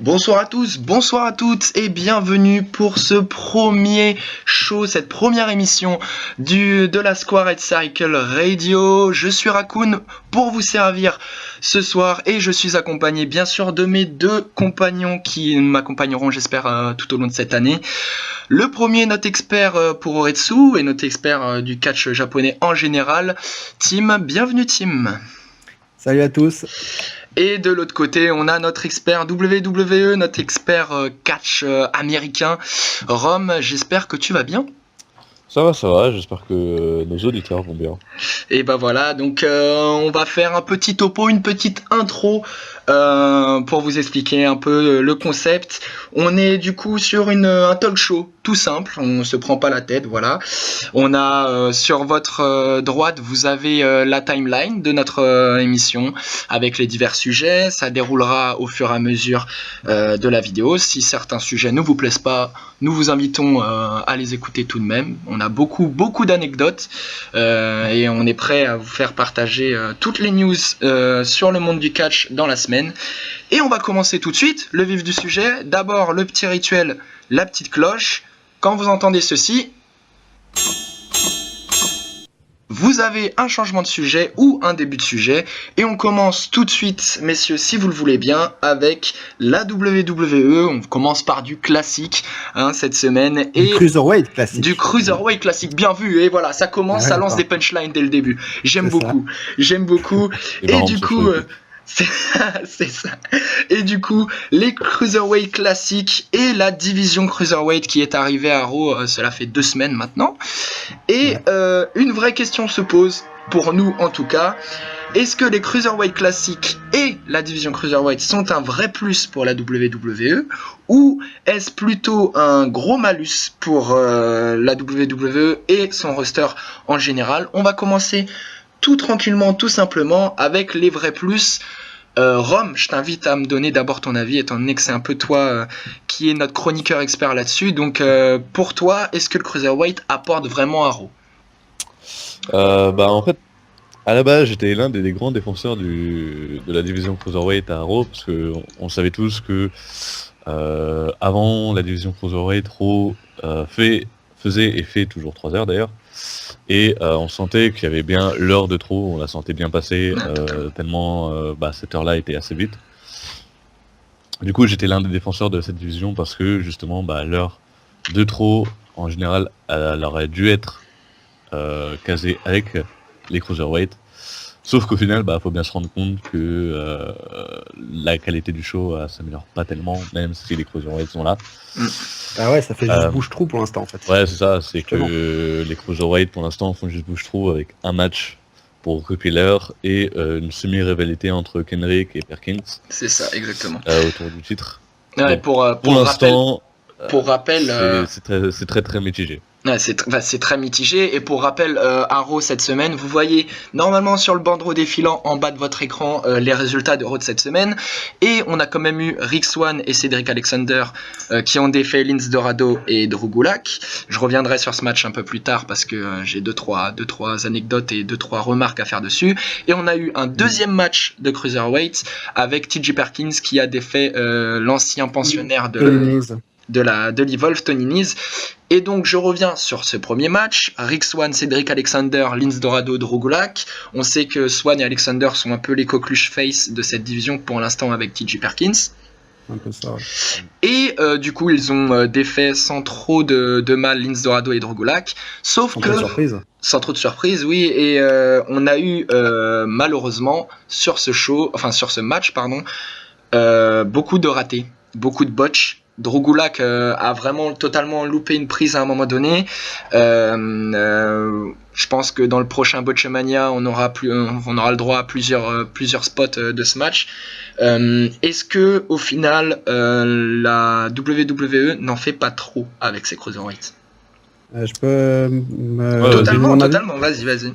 Bonsoir à tous, bonsoir à toutes et bienvenue pour ce premier show, cette première émission de la Square Red Cycle Radio. Je suis Raccoon pour vous servir ce soir et je suis accompagné bien sûr de mes deux compagnons qui m'accompagneront j'espère tout au long de cette année. Le premier, notre expert pour Oretsu et notre expert du catch japonais en général, Tim. Bienvenue Tim. Salut à tous. Et de l'autre côté, on a notre expert WWE, notre expert catch américain, Rom. J'espère que tu vas bien. Ça va, j'espère que nos auditeurs vont bien. Et ben voilà, donc on va faire un petit topo, une petite intro pour vous expliquer un peu le concept. On est du coup sur un talk show tout simple, on se prend pas la tête, voilà. On a sur votre droite, vous avez la timeline de notre émission avec les divers sujets. Ça déroulera au fur et à mesure de la vidéo. Si certains sujets ne vous plaisent pas, nous vous invitons à les écouter tout de même. On a beaucoup d'anecdotes et on est prêt à vous faire partager toutes les news sur le monde du catch dans la semaine. Et on va commencer tout de suite, le vif du sujet. D'abord le petit rituel, la petite cloche. Quand vous entendez ceci, vous avez un changement de sujet ou un début de sujet. Et on commence tout de suite, messieurs, si vous le voulez bien, avec la WWE. On commence par du classique cette semaine. Du Cruiserweight classique. Du Cruiserweight classique, bien vu. Et voilà, ça commence, ça lance des punchlines dès le début. J'aime beaucoup. Et du coup... c'est ça. Et du coup, les Cruiserweight classiques et la division Cruiserweight qui est arrivée à Raw, cela fait 2 semaines maintenant. Et une vraie question se pose, pour nous en tout cas. Est-ce que les Cruiserweight classiques et la division Cruiserweight sont un vrai plus pour la WWE ou est-ce plutôt un gros malus pour la WWE et son roster en général? On va commencer tout tranquillement, tout simplement, avec les vrais plus. Rom, je t'invite à me donner d'abord ton avis, étant donné que c'est un peu toi qui est notre chroniqueur expert là-dessus. Donc, pour toi, est-ce que le Cruiserweight apporte vraiment à Raw? En fait, à la base, j'étais l'un des grands défenseurs de la division Cruiserweight à Raw, parce qu'on savait tous que avant la division Cruiserweight, Raw faisait et fait toujours 3 heures d'ailleurs. Et on sentait qu'il y avait bien l'heure de trop, on la sentait bien passer, tellement cette heure-là était assez vite. Du coup, j'étais l'un des défenseurs de cette division parce que justement, l'heure de trop, en général, elle aurait dû être casée avec les Cruiserweight. Sauf qu'au final, faut bien se rendre compte que la qualité du show s'améliore pas tellement, même si les Cruiserweight sont là. Ah ouais, ça fait juste bouche-trou pour l'instant en fait. Ouais, c'est ça, c'est que les Cruiserweight pour l'instant font juste bouche-trou avec un match pour recruter l'heure et une semi-rivalité entre Kenrick et Perkins. C'est ça, exactement. Autour du titre. Ouais, donc, pour l'instant, c'est très mitigé. Ouais, c'est très mitigé. Et pour rappel, à Raw cette semaine, vous voyez normalement sur le bandeau défilant en bas de votre écran les résultats de Raw de cette semaine. Et on a quand même eu Rick Swann et Cedric Alexander qui ont défait Lince Dorado et Drew Gulak. Je reviendrai sur ce match un peu plus tard parce que j'ai deux trois anecdotes et 2-3 remarques à faire dessus. Et on a eu un deuxième match de Cruiserweight avec TJ Perkins qui a défait l'ancien pensionnaire de l'Evolve, Tony Nese. Et donc je reviens sur ce premier match, Rick Swann, Cedric Alexander, Lince Dorado, Drew Gulak. On sait que Swann et Alexander sont un peu les coqueluches face de cette division pour l'instant avec TJ Perkins. Un peu ça, ouais. Et du coup ils ont défait sans trop de mal Lince Dorado et Drew Gulak. Sauf que... Sans trop de surprise, oui. Et on a eu malheureusement sur ce match, beaucoup de ratés, beaucoup de botches. Drew Gulak a vraiment totalement loupé une prise à un moment donné. Je pense que dans le prochain Botchamania, on aura le droit à plusieurs spots de ce match. Est-ce que au final, la WWE n'en fait pas trop avec ses Cruiserweights? Je peux totalement. Vas-y. Ouais,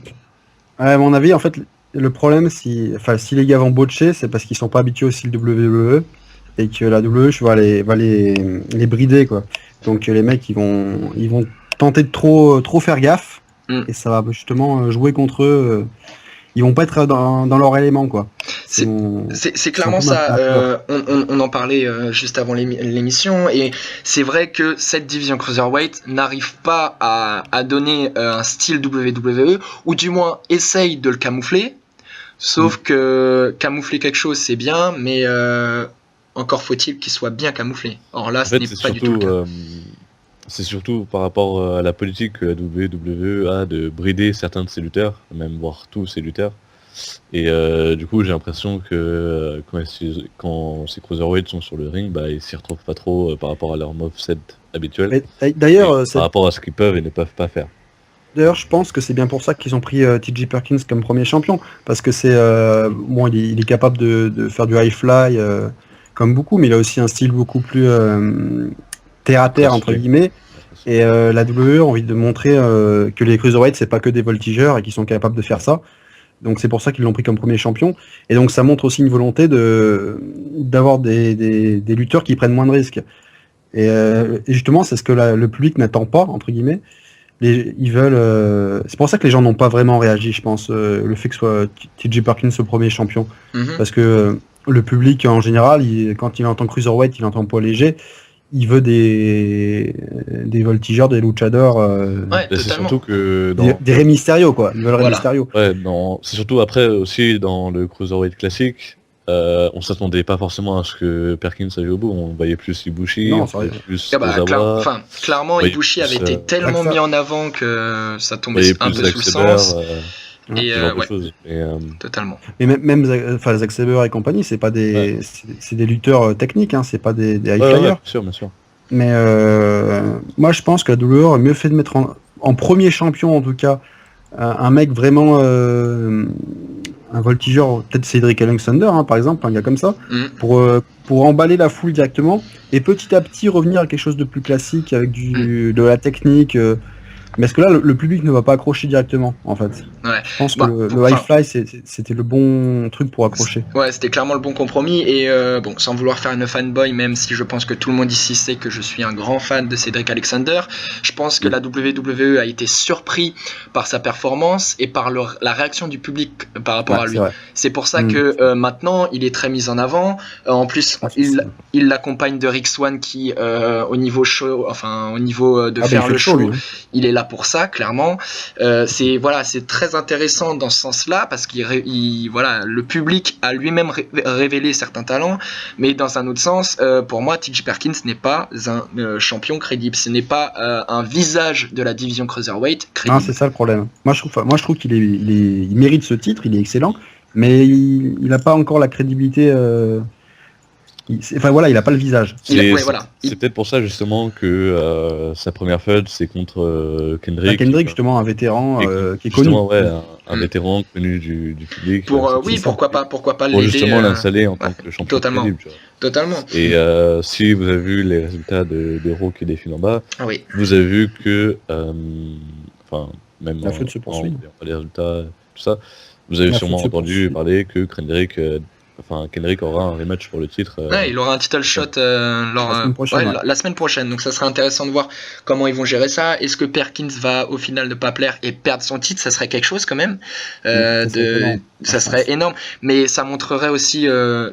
à mon avis, en fait, le problème, si les gars vont botcher, c'est parce qu'ils sont pas habitués aussi le WWE. Et que la WWE va les brider quoi. Donc les mecs ils vont tenter de trop faire gaffe et ça va justement jouer contre eux ils vont pas être dans leur élément, quoi. C'est clairement ça. On en parlait juste avant l'émission, et c'est vrai que cette division Cruiserweight n'arrive pas à donner un style WWE, ou du moins essaye de le camoufler. Sauf que camoufler quelque chose c'est bien, mais encore faut-il qu'il soit bien camouflé. Or là, ce n'est pas du tout le cas. C'est surtout par rapport à la politique que la WWE a de brider certains de ses lutteurs, même voire tous ses lutteurs. Et du coup, j'ai l'impression que quand ces cruiserweights sont sur le ring, bah, ils s'y retrouvent pas trop par rapport à leur moveset habituel. D'ailleurs, par rapport à ce qu'ils peuvent et ne peuvent pas faire. D'ailleurs, je pense que c'est bien pour ça qu'ils ont pris T.J. Perkins comme premier champion, parce que c'est bon, il est capable de faire du high fly comme beaucoup, mais il a aussi un style beaucoup plus terre à terre entre guillemets. Et la WWE a envie de montrer que les cruiserweights c'est pas que des voltigeurs et qu'ils sont capables de faire ça. Donc c'est pour ça qu'ils l'ont pris comme premier champion. Et donc ça montre aussi une volonté d'avoir des lutteurs qui prennent moins de risques. Et justement, c'est ce que le public n'attend pas entre guillemets. Ils veulent. C'est pour ça que les gens n'ont pas vraiment réagi, je pense, le fait que soit T.J. Perkins le premier champion, parce que le public en général, quand il entend cruiserweight, il entend poids léger. Il veut des voltigeurs, des luchadors, c'est surtout que des Rey Mysterio, quoi. Ils veulent Rey Mysterio. Ouais, c'est surtout après aussi dans le cruiserweight classique, on s'attendait pas forcément à ce que Perkins aille au bout. On voyait plus Ibushi, on voyait plus Ozawa. Clairement, Ibushi avait été tellement mis en avant que ça tombait un peu sous le sens. Et totalement. Mais même Zack Sabre et compagnie, c'est pas des, c'est des lutteurs techniques, hein, c'est pas des high flyers. Bien sûr. Mais moi, je pense que la WWE aurait mieux fait de mettre en premier champion, en tout cas, un mec vraiment un voltigeur, peut-être Cedric Alexander, hein, par exemple, un gars comme ça, pour emballer la foule directement et petit à petit revenir à quelque chose de plus classique avec de la technique. Mais est-ce que là, le public ne va pas accrocher directement, en fait? Ouais. Je pense que le high fly, c'était le bon truc pour accrocher. Ouais, c'était clairement le bon compromis. Et bon, sans vouloir faire une fanboy, même si je pense que tout le monde ici sait que je suis un grand fan de Cedric Alexander, je pense que la WWE a été surpris par sa performance et par la réaction du public par rapport à lui. C'est pour ça que maintenant, il est très mis en avant. En plus, il l'accompagne de Rick Swann qui, au niveau show, enfin au niveau de faire le show, il est là pour ça, clairement. C'est très intéressant dans ce sens-là parce le public a lui-même révélé certains talents, mais dans un autre sens, pour moi, T.J. Perkins n'est pas un champion crédible. Ce n'est pas un visage de la division Cruiserweight crédible. Non, c'est ça le problème. Moi, je trouve qu'il il mérite ce titre, il est excellent, mais il n'a pas encore la crédibilité. Enfin, il a pas le visage. C'est peut-être pour ça justement que sa première feud c'est contre Kendrick. Kendrick justement, un vétéran qui est connu. Un vétéran connu du public. Pourquoi pas l'aider. Pour justement l'installer en tant que champion crédible. Totalement. Et si vous avez vu les résultats de Raw qui défilent en bas, vous avez vu que, même la feud se poursuit. Les résultats, tout ça, vous avez sûrement entendu parler que Kendrick aura un rematch pour le titre. Il aura un title shot la semaine prochaine. Donc ça sera intéressant de voir comment ils vont gérer ça. Est-ce que Perkins va au final ne pas plaire et perdre son titre? Ça serait quelque chose quand même. Ça serait énorme. Mais ça montrerait aussi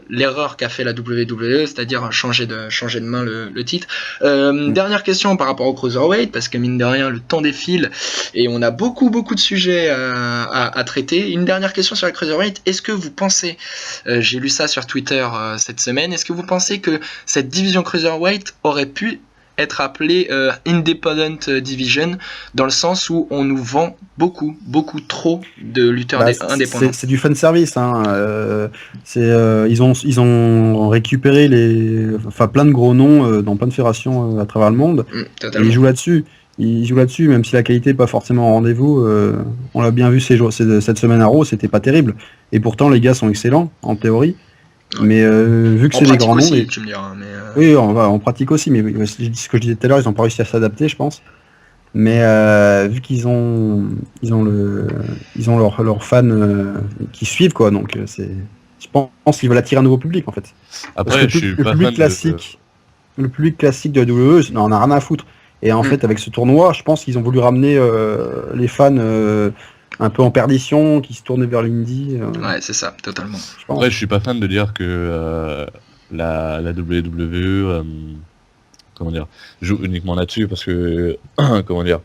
l'erreur qu'a fait la WWE, c'est-à-dire changer de main le titre. Dernière question par rapport au Cruiserweight, parce que mine de rien le temps défile et on a beaucoup de sujets à traiter. Une dernière question sur la Cruiserweight. Est-ce que vous pensez, j'ai lu ça sur Twitter cette semaine, est-ce que vous pensez que cette division Cruiserweight aurait pu être appelée Independent Division, dans le sens où on nous vend beaucoup trop de lutteurs indépendants? C'est du fan service, hein. Ils ont récupéré plein de gros noms dans plein de fédérations à travers le monde, et ils jouent là-dessus. Même si la qualité n'est pas forcément au rendez-vous. On l'a bien vu cette semaine à Raw, c'était pas terrible. Et pourtant, les gars sont excellents, en théorie. Mais vu que c'est des grands noms... tu me diras, mais oui, on pratique aussi, mais ce que je disais tout à l'heure, ils n'ont pas réussi à s'adapter, je pense. Mais vu qu'ils ont leurs fans qui suivent, quoi, donc je pense qu'ils veulent attirer un nouveau public, en fait. Après, le public classique de la WWE, on a rien à foutre. Et en fait, avec ce tournoi, je pense qu'ils ont voulu ramener les fans un peu en perdition, qui se tournent vers l'indie. Ouais, c'est ça, totalement. Je pense. Après, je suis pas fan de dire que la WWE, comment dire, joue uniquement là-dessus parce que, comment dire,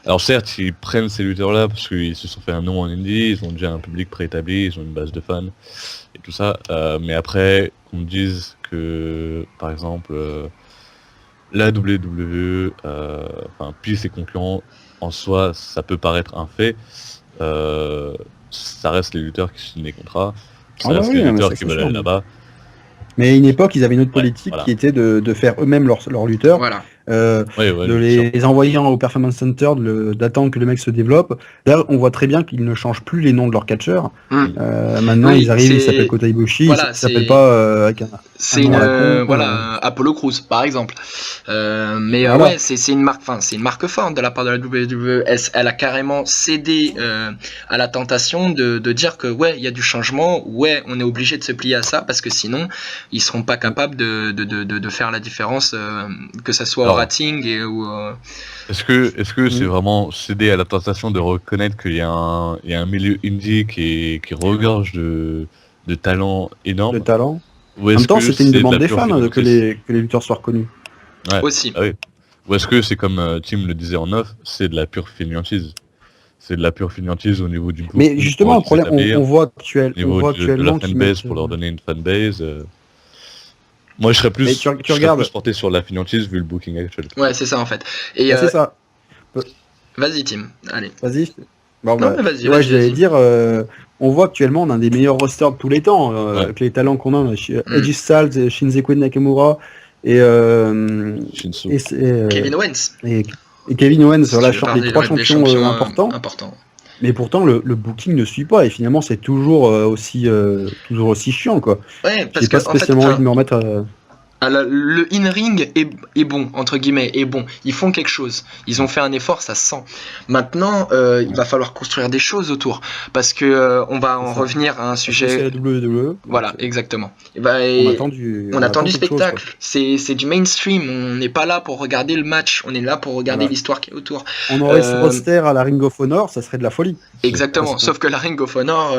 alors certes, ils prennent ces lutteurs-là parce qu'ils se sont fait un nom en indie, ils ont déjà un public préétabli, ils ont une base de fans et tout ça. Mais après, qu'on me dise que, par exemple, la WWE, puis ses concurrents, en soi, ça peut paraître un fait. Ça reste les lutteurs qui signent les contrats, ça Ah bah reste oui, les mais lutteurs ça, qui c'est veulent sûr. aller là-bas. Mais à une époque, ils avaient une autre politique voilà. qui était de faire eux-mêmes leurs lutteurs, Voilà. de bien sûr. les envoyer au Performance Center, d'attendre que le mec se développe. D'ailleurs, on voit très bien qu'ils ne changent plus les noms de leurs catcheurs. Maintenant, Oui, ils arrivent, ils c'est- s'appellent Kota Ibushi, voilà, ils s'appellent c'est- pas avec un C'est nom une à la con, Apollo Crews par exemple. Mais Voilà. ouais, c'est une marque, enfin c'est une marque forte de la part de la WWE. Elle a carrément cédé à la tentation de dire que ouais, il y a du changement, ouais, on est obligé de se plier à ça parce que sinon ils seront pas capables de faire la différence, que ça soit au Alors. rating ou Est-ce que c'est vraiment céder à la tentation de reconnaître qu'il y a un milieu indie qui regorge de talents énormes, de talent. ou En est-ce même temps, que c'était une c'est de demande la des pure fans que fainéantise les lutteurs soient reconnus. Ouais. aussi. Ah oui. Ou est-ce que c'est comme Tim le disait en off, c'est de la pure fainéantise. C'est de la pure fainéantise au niveau du booking Mais justement, le pour problème, s'établir, on voit au niveau de la actuellement qu'ils fanbase mettent, pour leur donner une fanbase. Moi je serais plus, Mais tu je serais regardes- plus porté sur la fainéantise vu le booking actuel. Ouais, c'est ça en fait. Et Ah, c'est ça. vas-y Tim, allez. Vas-y. Bon, Non, bah, mais vas-y, ouais, vas-y, je vais vas-y. dire, on voit actuellement on a un des meilleurs rosters de tous les temps, Ouais. avec les talents qu'on a, Edge Styles, Shinzeko Nakamura et, Shinsu. Kevin Owens. et Kevin Owens, Si voilà, tu veux parler les trois des champions importants. importants. Mais pourtant le booking ne suit pas et finalement c'est toujours aussi chiant quoi. Ouais, parce J'ai pas que en fait, spécialement envie de me remettre. le in-ring est bon, entre guillemets, est bon. Ils font quelque chose. Ils ont fait un effort, ça se sent. Maintenant, il va falloir construire des choses autour. Parce que on va en ça. revenir à un C'est sujet. la WWE. Voilà, donc, exactement. on attend du Du quelque chose, spectacle. C'est du mainstream. On n'est pas là pour regarder le match. On est là pour regarder Voilà. l'histoire qui est autour. On aurait ce roster à la Ring of Honor, ça serait de la folie. Exactement. Parce que- Sauf que la Ring of Honor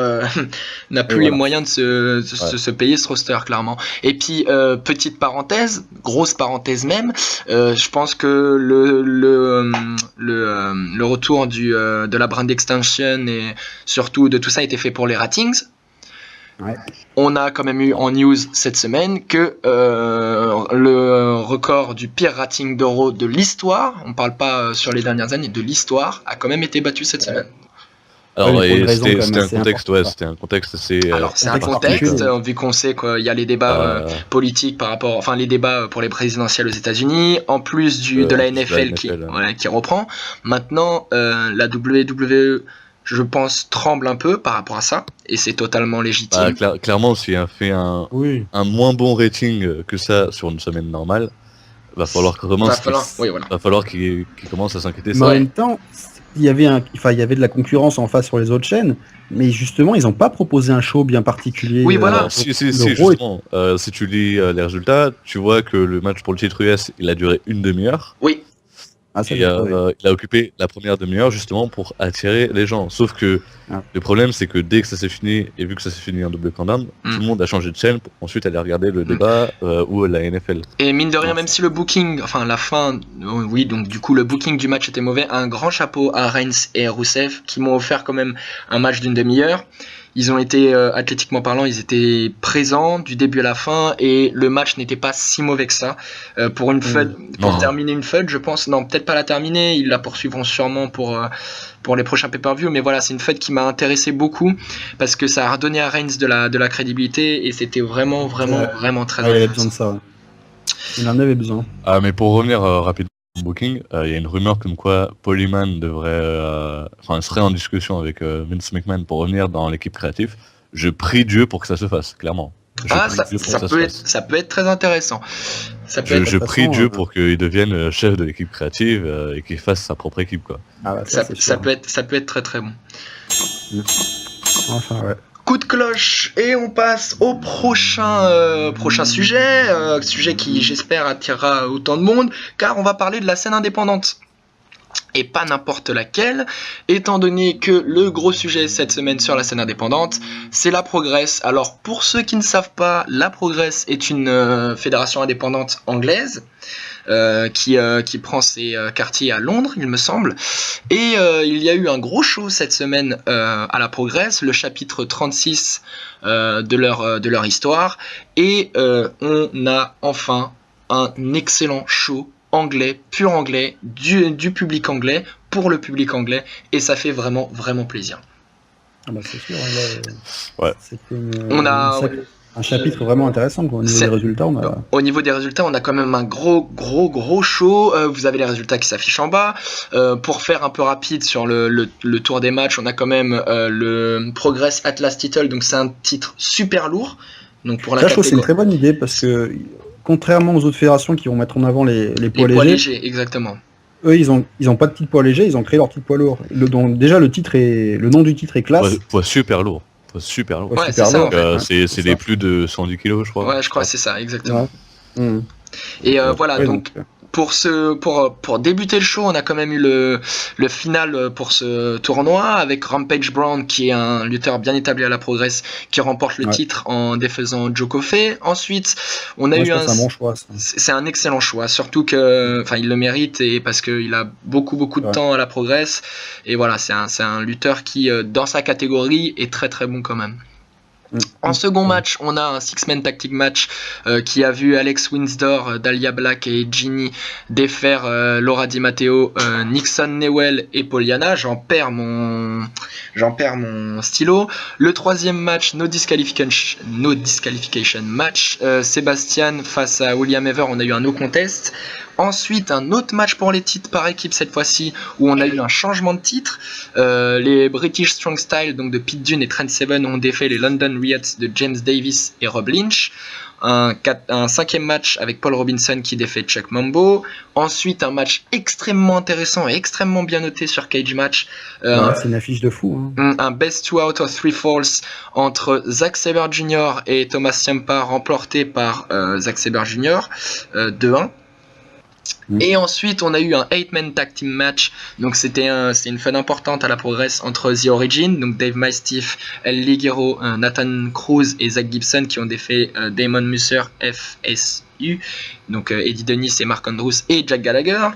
n'a plus les moyens de se payer ce roster, clairement. Et puis, petite parenthèse, grosse parenthèse même, je pense que le retour de la brand extension et surtout de tout ça a été fait pour les ratings. Ouais. On a quand même eu en news cette semaine que le record du pire rating d'Euro de l'histoire, on parle pas sur les dernières années, de l'histoire, a quand même été battu cette semaine. Alors Ouais, mais pour une raison c'était quand même un assez contexte, importante. c'était un contexte assez. Alors c'est un contexte contexte, particulier. vu qu'on sait qu'il y a les débats politiques par rapport, enfin les débats pour les présidentielles aux États-Unis, en plus de la NFL qui reprend. Maintenant, la WWE, je pense, tremble un peu par rapport à ça, et c'est totalement légitime. Clairement, s'il a fait un moins bon rating que ça sur une semaine normale, va falloir qu'il commence à s'inquiéter. Mais en même temps, il y avait de la concurrence en face sur les autres chaînes, mais justement, ils n'ont pas proposé un show bien particulier. Oui, voilà. Alors, justement, si tu lis les résultats, tu vois que le match pour le titre US, il a duré une demi-heure. Oui. Et il a occupé la première demi-heure justement pour attirer les gens. Sauf que le problème, c'est que dès que ça s'est fini, et vu que ça s'est fini en double countdown, tout le monde a changé de chaîne pour ensuite aller regarder le débat ou la NFL. Et mine de rien, même si le booking, enfin la fin, oui, donc du coup le booking du match était mauvais, un grand chapeau à Reigns et Rusev qui m'ont offert quand même un match d'une demi-heure. Ils ont été, athlétiquement parlant, ils étaient présents du début à la fin et le match n'était pas si mauvais que ça. Pour une FUD, pour terminer une FUD, je pense, non, peut-être pas la terminer, ils la poursuivront sûrement pour les prochains pay-per-view, mais voilà, c'est une FUD qui m'a intéressé beaucoup parce que ça a redonné à Reigns de la crédibilité et c'était vraiment très intéressant. Il avait besoin de ça. Il en avait besoin. Ah, mais pour revenir rapidement au booking, il y a une rumeur comme quoi Paul Heyman serait en discussion avec Vince McMahon pour revenir dans l'équipe créative. Je prie Dieu pour que ça se fasse, clairement. Ça peut être très intéressant. Je prie Dieu pour qu'il devienne chef de l'équipe créative et qu'il fasse sa propre équipe, quoi. Ah bah, ça peut être très très bon. Enfin, ouais. Coup de cloche et on passe au prochain sujet qui j'espère attirera autant de monde car on va parler de la scène indépendante. et pas n'importe laquelle, étant donné que le gros sujet cette semaine sur la scène indépendante, c'est la Progress. Alors pour ceux qui ne savent pas, la Progress est une fédération indépendante anglaise qui prend ses quartiers à Londres, il me semble. Et il y a eu un gros show cette semaine à la Progress, le chapitre 36 de leur histoire. Et on a enfin un excellent show anglais, pur anglais, du public anglais, pour le public anglais, et ça fait vraiment, vraiment plaisir. Ah bah c'est sûr, c'était un chapitre vraiment intéressant, quoi. Au niveau des résultats, Au niveau des résultats, on a quand même un gros show. Vous avez les résultats qui s'affichent en bas. Pour faire un peu rapide sur le tour des matchs, on a quand même le Progress Atlas Title, donc c'est un titre super lourd. Donc pour la je trouve que c'est une très bonne idée, parce que contrairement aux autres fédérations qui vont mettre en avant les poids légers, exactement. Eux, ils ont pas de titre poids léger, ils ont créé leur titre poids lourd. Déjà, le nom du titre est classe. Poids super lourd. Super lourd. Ouais, c'est ça, en fait. C'est des plus de 110 kilos, je crois. Ouais, je crois que c'est ça, exactement. Ouais. Et voilà, donc pour débuter le show, on a quand même eu le final pour ce tournoi avec Rampage Brown, qui est un lutteur bien établi à la Progress, qui remporte le titre en défaisant Joe Coffey. Ensuite, on a eu c'est un bon choix. C'est un excellent choix, surtout que, il le mérite, et parce qu'il a beaucoup de temps à la Progress. Et voilà, c'est un lutteur qui, dans sa catégorie, est très très bon quand même. En second match, on a un six-man tactic match qui a vu Alex Windsor, Dahlia Black et Ginny défaire Laura Di Matteo, Nixon Newell et Poliana. J'en perds mon stylo. Le troisième match, no disqualification match, Sébastien face à William Ever, on a eu un no contest. Ensuite, un autre match pour les titres par équipe cette fois-ci, où on a eu un changement de titre. Les British Strong Style, donc de Pete Dunne et Trent Seven, ont défait les London Riots de James Davis et Rob Lynch. Un cinquième match avec Paul Robinson qui défait Chuck Mambo. Ensuite, un match extrêmement intéressant et extrêmement bien noté sur Cage Match. C'est une affiche de fou. Un best 2 out of 3 falls entre Zack Sabre Jr. et Thomas Ciampa, remporté par Zack Sabre Jr. 2-1. Et ensuite on a eu un 8-man tag team match, donc c'est une fun importante à la Progress entre The Origin, donc Dave Mastiff, El Ligero, Nathan Cruz et Zach Gibson qui ont défait Damon Musser, FSU, donc Eddie Dennis et Mark Andrews et Jack Gallagher,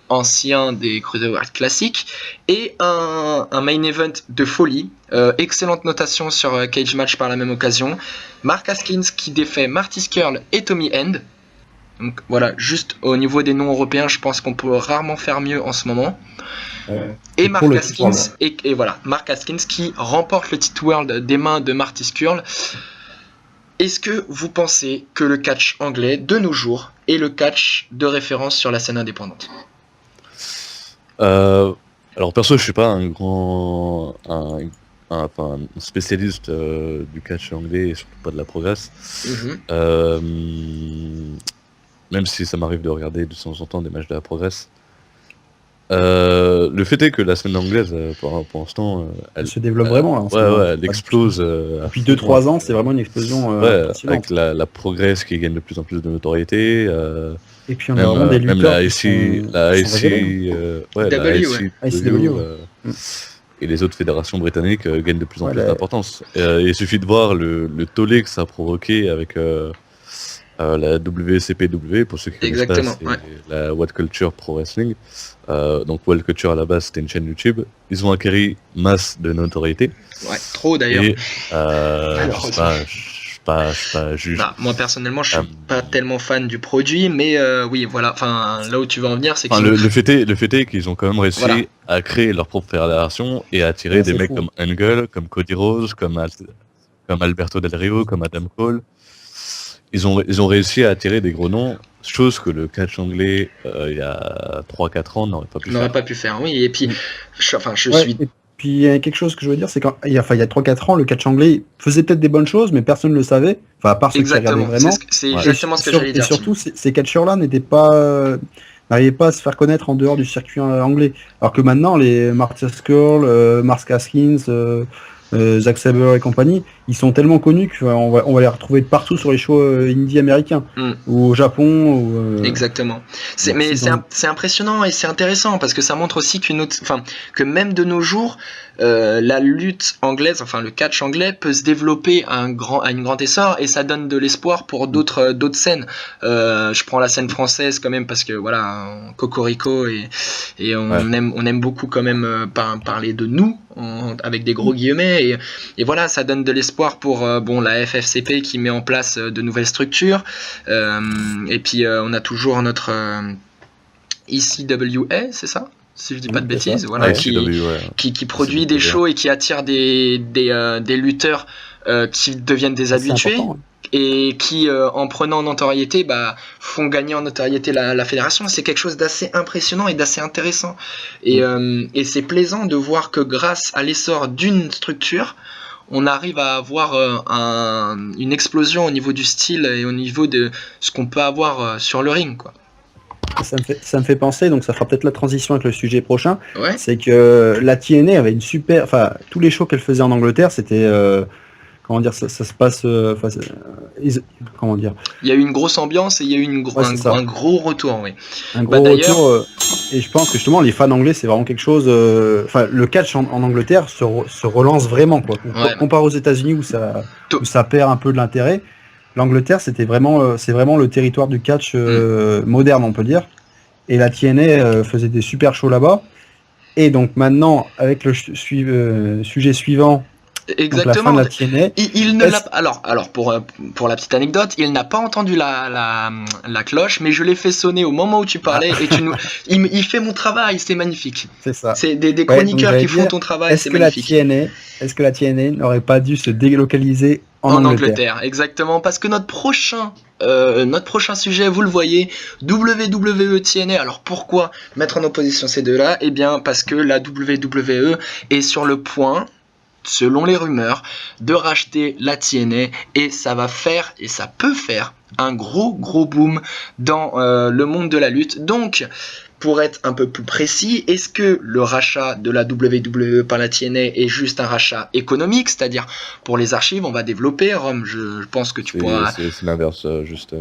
ancien des Cruiserweight classiques, et un main event de folie, excellente notation sur Cage Match par la même occasion, Mark Haskins qui défait Marty Scurll et Tommy End. Donc voilà, juste au niveau des noms européens, je pense qu'on peut rarement faire mieux en ce moment. Et Mark Haskins, et voilà, Mark Haskins qui remporte le titre World des mains de Marty Scurll. Est-ce que vous pensez que le catch anglais de nos jours est le catch de référence sur la scène indépendante ? Alors perso, je suis pas un grand un spécialiste du catch anglais et surtout pas de la Progress. Même si ça m'arrive de regarder de temps en temps des matchs de la Progress. Le fait est que la scène anglaise, pour l'instant, elle se développe vraiment. Elle explose. Depuis 2-3 ans, c'est vraiment une explosion. Avec la Progress qui gagne de plus en plus de notoriété. Et puis on a vraiment des lutteurs. La ICW et les autres fédérations britanniques gagnent de plus en plus d'importance. Il suffit de voir le tollé que ça a provoqué avec la WCPW, pour ceux qui connaissent pas, c'est la What Culture Pro Wrestling. Donc What Culture à la base c'était une chaîne YouTube. Ils ont acquis masse de notoriété. Ouais, trop d'ailleurs. Et je suis pas juge. Moi personnellement je suis pas tellement fan du produit, mais oui voilà, là où tu veux en venir c'est que le fait est qu'ils ont quand même réussi à créer leur propre fédération et à attirer des mecs comme Angle, comme Cody Rhodes, comme Alberto Del Rio, comme Adam Cole. Ils ont réussi à attirer des gros noms, chose que le catch anglais il y a 3-4 ans n'aurait pas pu faire. Oui, et puis Et puis il y a quelque chose que je veux dire, c'est qu'il y a 3-4 ans, le catch anglais faisait peut-être des bonnes choses, mais personne ne le savait, à part ceux qui regardaient vraiment. C'est exactement ce que j'allais dire. Et surtout, ces catcheurs-là n'arrivaient pas à se faire connaître en dehors du circuit anglais. Alors que maintenant, les Marty Scurll, Mark Haskins, Zack Sabre et compagnie, ils sont tellement connus qu'on va les retrouver de partout sur les shows indie américains, ou au Japon. Ou, exactement. C'est impressionnant et c'est intéressant parce que ça montre aussi que même de nos jours, la lutte anglaise, enfin le catch anglais peut se développer à un grand essor et ça donne de l'espoir pour d'autres scènes. Je prends la scène française quand même parce que voilà, Cocorico et on aime beaucoup quand même parler de nous avec des gros guillemets et voilà, ça donne de l'espoir pour la FFCP qui met en place de nouvelles structures et puis on a toujours notre ECWA, c'est ça, si je dis pas de bêtises, voilà, qui produit des shows et qui attire des lutteurs qui deviennent des habitués et qui en prenant en notoriété font gagner en notoriété la fédération. C'est quelque chose d'assez impressionnant et d'assez intéressant et c'est plaisant de voir que grâce à l'essor d'une structure on arrive à avoir une explosion au niveau du style et au niveau de ce qu'on peut avoir sur le ring, quoi. Ça me fait penser, donc ça fera peut-être la transition avec le sujet prochain, c'est que la TNA avait une super... Enfin, tous les shows qu'elle faisait en Angleterre, c'était... comment dire, ça se passe... comment dire, il y a eu une grosse ambiance et il y a eu un gros retour, oui. Un gros retour, et je pense que justement, les fans anglais, c'est vraiment quelque chose... Enfin, le catch en Angleterre se relance vraiment, quoi. Comparé aux États-Unis où ça perd un peu de l'intérêt. L'Angleterre, c'est vraiment le territoire du catch moderne, on peut dire. Et la TNA faisait des super shows là-bas. Et donc maintenant, avec le sujet suivant, exactement. Donc la fin de la TNA, il ne l'a alors pour la petite anecdote, il n'a pas entendu la cloche, mais je l'ai fait sonner au moment où tu parlais et il fait mon travail, c'est magnifique. C'est ça. C'est des chroniqueurs qui font ton travail, c'est magnifique. Est-ce que la TNA n'aurait pas dû se délocaliser en Angleterre? Exactement, parce que notre prochain sujet, vous le voyez, WWE TNA. Alors pourquoi mettre en opposition ces deux-là? Eh bien parce que la WWE est sur le point, selon les rumeurs, de racheter la TNA et ça peut faire un gros boom dans le monde de la lutte. Donc, pour être un peu plus précis, est-ce que le rachat de la WWE par la TNA est juste un rachat économique, c'est-à-dire pour les archives, on va développer, Rome, je pense que tu pourras... C'est l'inverse, juste...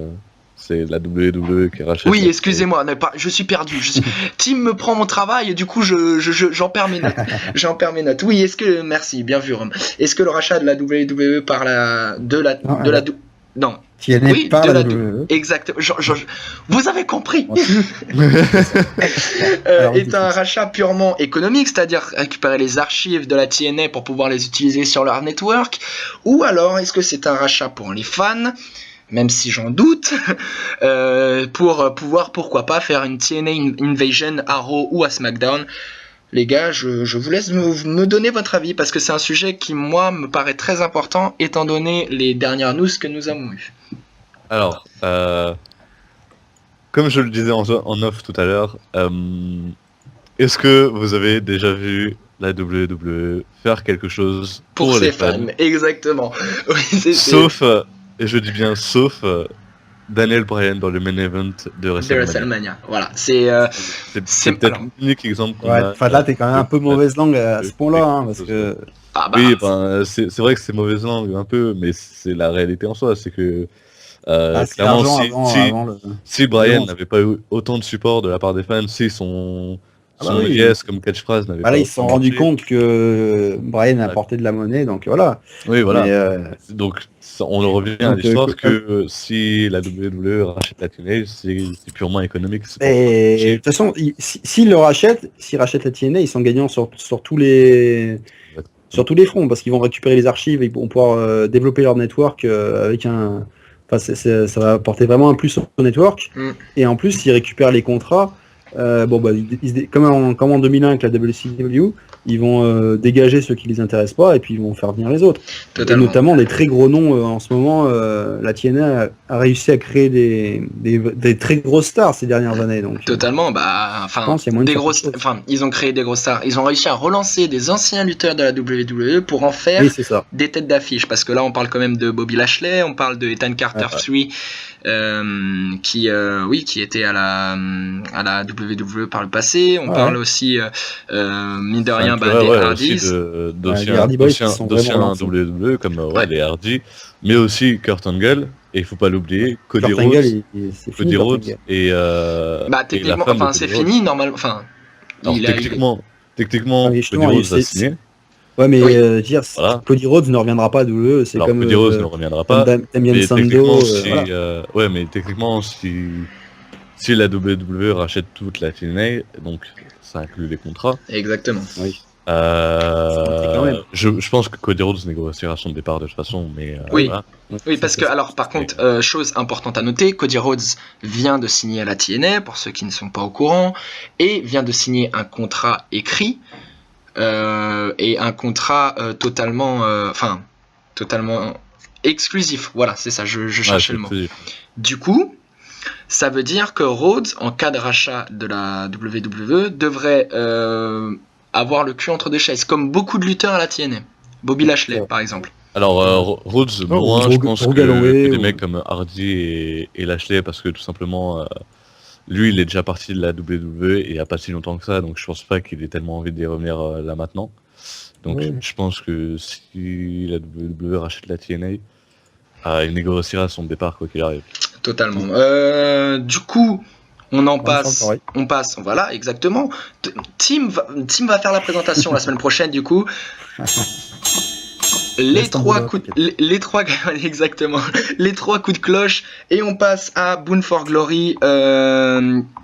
C'est la WWE qui rachète. Oui, excusez-moi, je suis perdu. Tim me prend mon travail et du coup j'en perds mes notes. Oui, merci, bien vu, Rome. Est-ce que le rachat de la WWE par non. TNA par la WWE. Exactement. Vous avez compris. Est un rachat purement économique, c'est-à-dire récupérer les archives de la TNA pour pouvoir les utiliser sur leur network, ou alors est-ce que c'est un rachat pour les fans, même si j'en doute, pour pouvoir, pourquoi pas, faire une TNA Invasion à Raw ou à SmackDown. Les gars, je vous laisse me donner votre avis, parce que c'est un sujet qui, moi, me paraît très important, étant donné les dernières news que nous avons eues. Alors, comme je le disais en off tout à l'heure, est-ce que vous avez déjà vu la WWE faire quelque chose pour les fans? Exactement. Oui, sauf... Et je dis bien sauf Daniel Bryan dans le main event de WrestleMania. Voilà, c'est peut-être l'unique exemple qu'on a. Enfin là, t'es quand même un peu mauvaise langue à ce point-là, parce que... Oui, c'est vrai que c'est mauvaise langue un peu, mais c'est la réalité en soi, c'est que clairement, si Bryan n'avait pas eu autant de support de la part des fans, si son yes comme catchphrase n'avait pas... Ils se sont rendus compte que Bryan apportait de la monnaie, donc voilà. Oui, voilà. Donc on revient à l'histoire que si la WWE rachète la TNA, c'est purement économique. Et de toute façon, s'ils rachètent la TNA, ils sont gagnants sur tous les fronts, parce qu'ils vont récupérer les archives, ils vont pouvoir développer leur network avec un... Enfin, ça va apporter vraiment un plus au network. Et en plus, s'ils récupèrent les contrats, comme en 2001 avec la WCW, ils vont dégager ceux qui les intéressent pas et puis ils vont faire venir les autres. Totalement. Et notamment des très gros noms en ce moment. La TNA a réussi à créer des très grosses stars ces dernières années. Donc, totalement. Ils ont créé des grosses stars. Ils ont réussi à relancer des anciens lutteurs de la WWE pour en faire des têtes d'affiche. Parce que là, on parle quand même de Bobby Lashley, on parle de Ethan Carter 3. qui était à la WWE par le passé. On parle aussi, mine de rien, des Hardys. Les Hardy Boys qui sont vraiment WWE comme les Hardy, mais aussi Kurt Angle. Et il faut pas l'oublier, Cody Rhodes et techniquement, enfin c'est fini normalement. Enfin, techniquement, Cody Rhodes a signé. Ouais, mais Cody Rhodes ne reviendra pas à WWE. C'est comme Cody Rhodes ne reviendra pas. Damien Sandow. Ouais, mais techniquement, si la WWE rachète toute la TNA, donc ça inclut les contrats. Exactement. Oui. Je pense que Cody Rhodes négociera son départ de toute façon, mais oui. Voilà. Oui, parce que alors par contre, chose importante à noter, Cody Rhodes vient de signer à la TNA, pour ceux qui ne sont pas au courant, et vient de signer un contrat écrit. Et un contrat totalement exclusif. Voilà, c'est ça, je cherchais le mot. Du coup, ça veut dire que Rhodes, en cas de rachat de la WWE, devrait avoir le cul entre deux chaises, comme beaucoup de lutteurs à la TNA. Bobby Lashley, par exemple. Alors, Rhodes, je pense que des mecs comme Hardy et Lashley, parce que tout simplement... lui, il est déjà parti de la WWE et il n'y a pas si longtemps que ça, donc je pense pas qu'il ait tellement envie d'y revenir là maintenant. Donc je pense que si la WWE rachète la TNA, il négociera son départ quoi qu'il arrive. Totalement. Du coup, on passe, voilà, exactement. Tim va faire la présentation la semaine prochaine, du coup. Les trois coups de cloche, et on passe à Bound for Glory.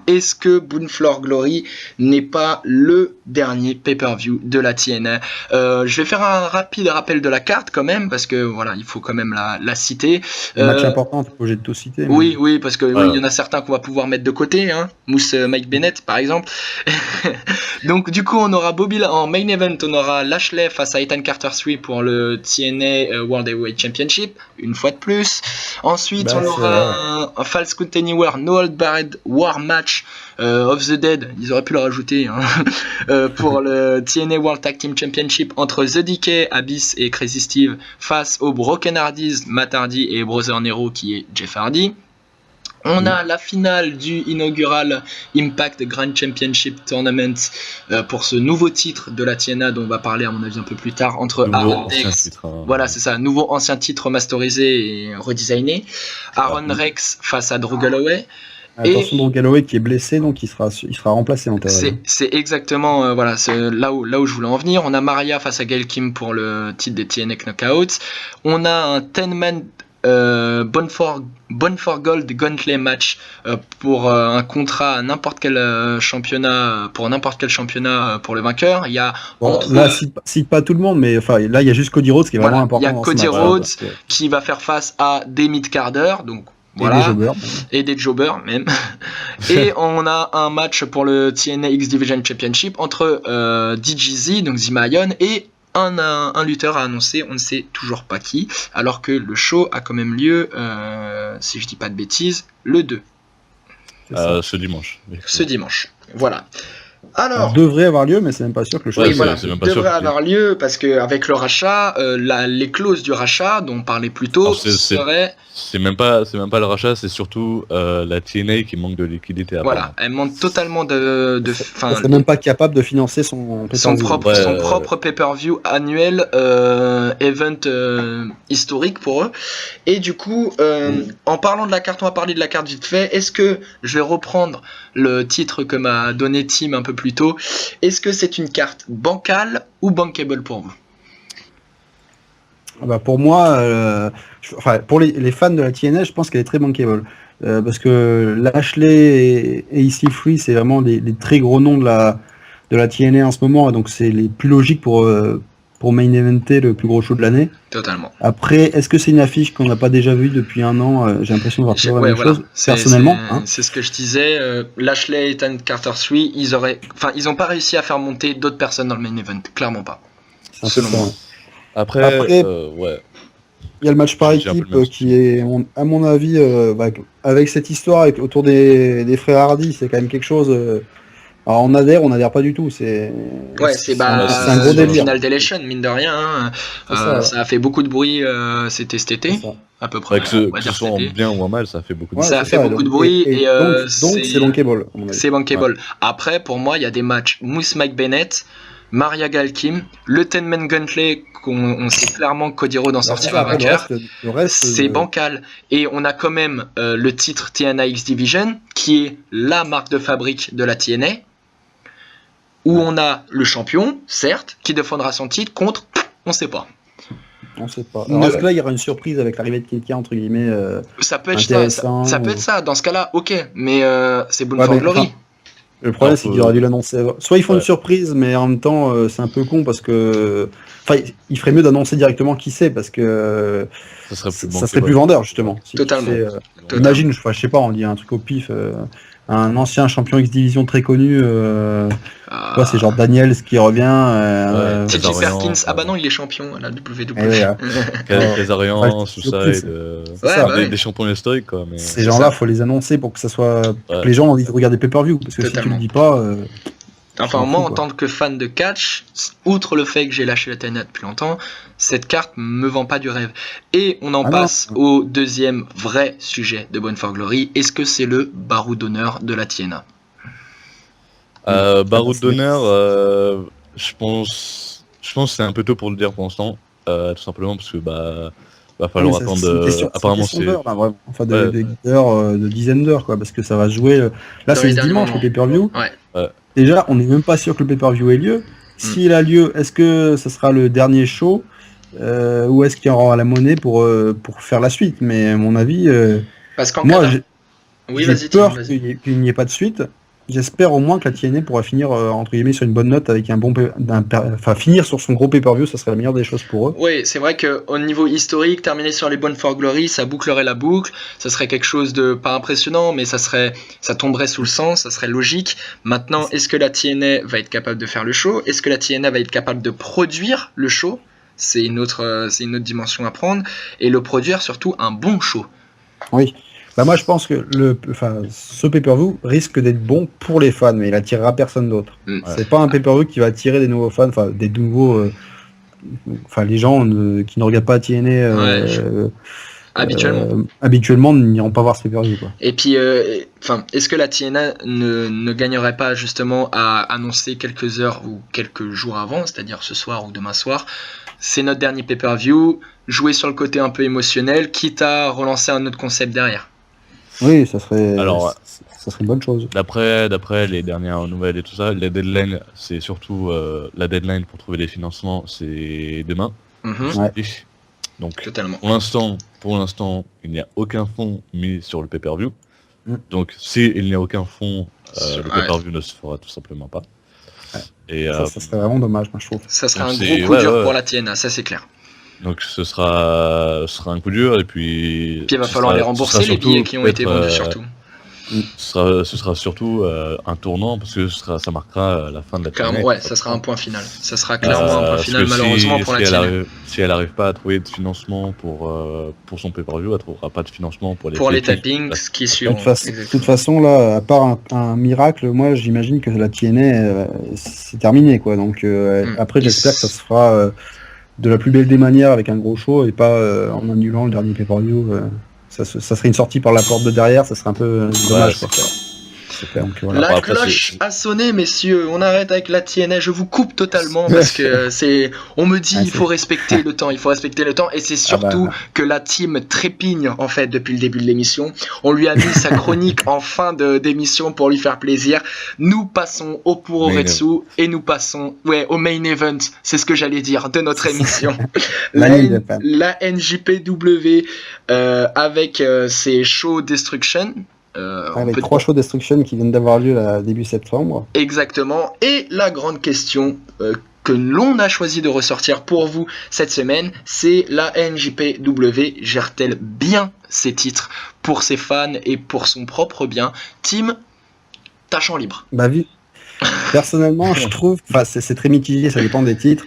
Est-ce que Bound for Glory n'est pas le dernier pay-per-view de la TNA? Je vais faire un rapide rappel de la carte quand même, parce que voilà, il faut quand même la citer. Match important, t'es obligé de tout citer. Oui, parce que il y en a certains qu'on va pouvoir mettre de côté, hein. Mousse Mike Bennett par exemple. Donc du coup, on aura Bobby en main event, on aura Lashley face à Ethan Carter 3 pour le TNA World Heavyweight Championship, une fois de plus. Ensuite, on aura un False Count Anywhere No Hold Barred War Match of the Dead, ils auraient pu le rajouter, hein, pour le TNA World Tag Team Championship entre The Decay, Abyss et Crazy Steve face aux Broken Hardys, Matt Hardy et Brother Nero qui est Jeff Hardy. On a la finale du inaugural Impact Grand Championship Tournament pour ce nouveau titre de la TNA dont on va parler à mon avis un peu plus tard entre Aaron Rex, voilà c'est ça, nouveau ancien titre masterisé et redesigné, Aaron Rex face à Drew Galloway. Attention, Drew Galloway qui est blessé, donc il sera remplacé en théorie. C'est exactement voilà, c'est là où je voulais en venir. On a Maria face à Gail Kim pour le titre des TNA Knockouts. On a un 10-man Bound for Gold Gauntlet match pour un contrat à n'importe quel championnat, pour n'importe quel championnat pour le vainqueur. Il y a là cite pas tout le monde, mais enfin là il y a juste Cody Rhodes qui est vraiment important. Il y a Cody Rhodes qui va faire face à des mid-carders, donc voilà, et des jobbers même. Et on a un match pour le TNA X Division Championship entre DGZ, donc Zimayon, et un lutteur a annoncé, on ne sait toujours pas qui, alors que le show a quand même lieu, si je dis pas de bêtises, le 2. Ce dimanche. Ce dimanche, voilà. Alors, devrait avoir lieu, mais c'est même pas sûr que le show devrait avoir lieu parce que avec le rachat, les clauses du rachat dont on parlait plus tôt seraient. C'est même pas le rachat, c'est surtout la TNA qui manque de liquidité. Voilà, elle manque totalement de. Elle n'est même pas capable de financer son propre pay-per-view annuel, event historique pour eux. Et du coup, en parlant de la carte, on va parler de la carte vite fait. Est-ce que je vais reprendre le titre que m'a donné Tim un peu plus tôt? Est-ce que c'est une carte bancale ou bankable pour vous? Pour moi, pour les fans de la TNA, je pense qu'elle est très bankable. Parce que Lashley et EC3, c'est vraiment les très gros noms de la TNA en ce moment, donc c'est les plus logiques pour main eventer le plus gros show de l'année. Totalement. Après, est-ce que c'est une affiche qu'on n'a pas déjà vue depuis un an? J'ai l'impression de voir toujours la même chose, personnellement. C'est ce que je disais. Lashley et Ethan Carter 3, ils n'ont pas réussi à faire monter d'autres personnes dans le main event, clairement pas. Selon moi. Après, il y a le match par équipe qui est, à mon avis, avec cette histoire autour des frères Hardy, c'est quand même quelque chose Alors on adhère pas du tout. C'est un gros délire. Final Deletion, mine de rien. Ça a fait beaucoup de bruit. C'était cet été, à peu près. Que ce soit en bien ou en mal, ça a fait beaucoup de bruit. Ça a fait beaucoup de bruit. Et donc c'est bankable. C'est bankable. Après, pour moi, il y a des matchs. Mousse Mike Bennett, Maria Galkim, le Tenman Guntley, qu'on sait clairement que Cody Rhodes en sortira vainqueur. Le reste, c'est bancal. Et on a quand même le titre TNA X Division, qui est la marque de fabrique de la TNA, où on a le champion, certes, qui défendra son titre contre, on sait pas. On sait pas. Alors, est-ce que là, il y aura une surprise avec l'arrivée de quelqu'un, entre guillemets, ça peut être ça peut être ça. Dans ce cas-là, ok. Mais c'est Bound for Glory. Le problème, c'est qu'ils auraient dû l'annoncer. Soit ils font une surprise, mais en même temps, c'est un peu con parce que. Enfin, il ferait mieux d'annoncer directement qui c'est parce que. Ça serait plus vendeur, justement. Totalement. Imagine, je sais pas, on dit un truc au pif. Un ancien champion X-Division très connu, c'est genre Daniels qui revient. TJ Perkins, non, il est champion à la WWE. Kazarian, Suicide, des champions historiques, quoi. Mais... Ces gens-là, faut les annoncer pour que ça soit. Que les gens ont envie de regarder pay-per-view, parce que si tu le dis pas. Enfin, moi, en tant que fan de catch, outre le fait que j'ai lâché la TNA depuis longtemps, cette carte me vend pas du rêve. Et on en passe au deuxième vrai sujet de Bound for Glory. Est-ce que c'est le barreau d'honneur de la TNA? Barreau d'honneur, je pense que c'est un peu tôt pour le dire pour l'instant, tout simplement parce que va falloir attendre. Apparemment, c'est de dizaines d'heures, quoi, parce que ça va se jouer. Là, c'est dimanche le pay-per-view. Déjà, on n'est même pas sûr que le pay-per-view ait lieu. S'il a lieu, est-ce que ça sera le dernier show ou est-ce qu'il y aura la monnaie pour faire la suite? Mais à mon avis, parce moi, j'ai peur qu'il n'y ait pas de suite. J'espère au moins que la TNA pourra finir entre guillemets sur une bonne note avec finir sur son gros pay-per-view, ça serait la meilleure des choses pour eux. Oui, c'est vrai qu'au niveau historique, terminer sur les Bound for Glory, ça bouclerait la boucle, ça serait quelque chose de pas impressionnant, mais ça tomberait sous le sens, ça serait logique. Maintenant, est-ce que la TNA va être capable de faire le show? Est-ce que la TNA va être capable de produire le show? C'est une autre dimension à prendre, et le produire surtout un bon show. Oui. Moi je pense que ce pay-per-view risque d'être bon pour les fans, mais il attirera personne d'autre. C'est pas un pay-per-view qui va attirer des nouveaux fans, des nouveaux, les gens qui ne regardent pas TNA habituellement n'iront pas voir ce pay-per-view, quoi. Et puis, est-ce que la TNA ne gagnerait pas justement à annoncer quelques heures ou quelques jours avant, c'est-à-dire ce soir ou demain soir, c'est notre dernier pay-per-view, jouer sur le côté un peu émotionnel, quitte à relancer un autre concept derrière. Oui, ça serait une bonne chose. D'après les dernières nouvelles et tout ça, la deadline, c'est surtout la deadline pour trouver les financements, c'est demain. Donc, totalement. Pour l'instant, il n'y a aucun fonds mis sur le pay-per-view. Donc, s'il n'y a aucun fonds, le pay-per-view ne se fera tout simplement pas. Et, ça serait vraiment dommage, moi je trouve. Ça serait un gros coup dur pour la TNA, ça c'est clair. Donc ce sera un coup dur et puis il va falloir les rembourser les billets qui ont été vendus surtout. Ce sera surtout un tournant parce que ça marquera la fin de la TNA. Ça sera un point final. Ça sera clairement un point final malheureusement pour la TNA. Si elle n'arrive pas à trouver de financement pour son pay-per-view, elle ne trouvera pas de financement pour les tapings, ce qui est sûr. De toute façon, là, à part un miracle, moi j'imagine que la TNA c'est terminé, quoi. Donc après j'espère que ça se fera de la plus belle des manières avec un gros show et pas en annulant le dernier pay-per-view. Ça serait une sortie par la porte de derrière, ça serait un peu dommage. Donc, voilà. La cloche a sonné, messieurs. On arrête avec la TNA. Je vous coupe totalement parce que on me dit il faut respecter le temps. Il faut respecter le temps et c'est surtout que la team trépigne en fait depuis le début de l'émission. On lui a mis sa chronique en fin d'émission pour lui faire plaisir. Nous passons au Puroretsu et nous passons au main event. C'est ce que j'allais dire de notre émission. la NJPW avec ses shows Destruction. Avec 3 shows Destruction qui viennent d'avoir lieu début septembre. Exactement. Et la grande question que l'on a choisi de ressortir pour vous cette semaine, c'est la NJPW gère-t-elle bien ses titres pour ses fans et pour son propre bien? Team, t'as champ libre. Personnellement, je trouve, c'est très mitigé, ça dépend des titres.